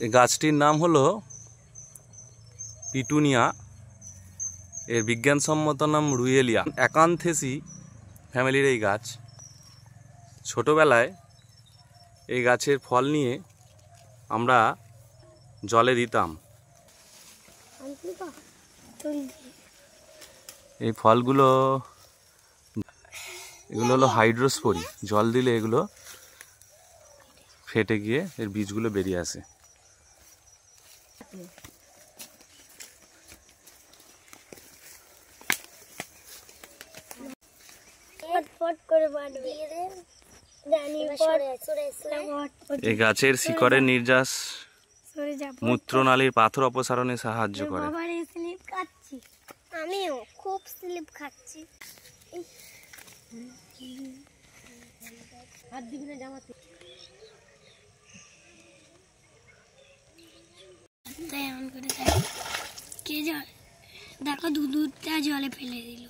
এই গাছটির নাম হলো পিটুনিয়া। এর বিজ্ঞানসম্মত নাম রুয়েলিয়া। অ্যাকান্থেসি ফ্যামিলির এই গাছ। ছোটোবেলায় এই গাছের ফল নিয়ে আমরা জলে দিতাম। এই ফলগুলো এগুলো হলো হাইড্রোস্পোরি। জল দিলে এগুলো ফেটে গিয়ে এর বীজগুলো বেরিয়ে আসে। এই গাছের শিকড়ের নির্যাস মূত্রনালীর পাথর অপসারণে সাহায্য করে। আমিও খুব স্লিপ খাচ্ছি। কে জল দেখো দুধটা জলে ফেলে দিল।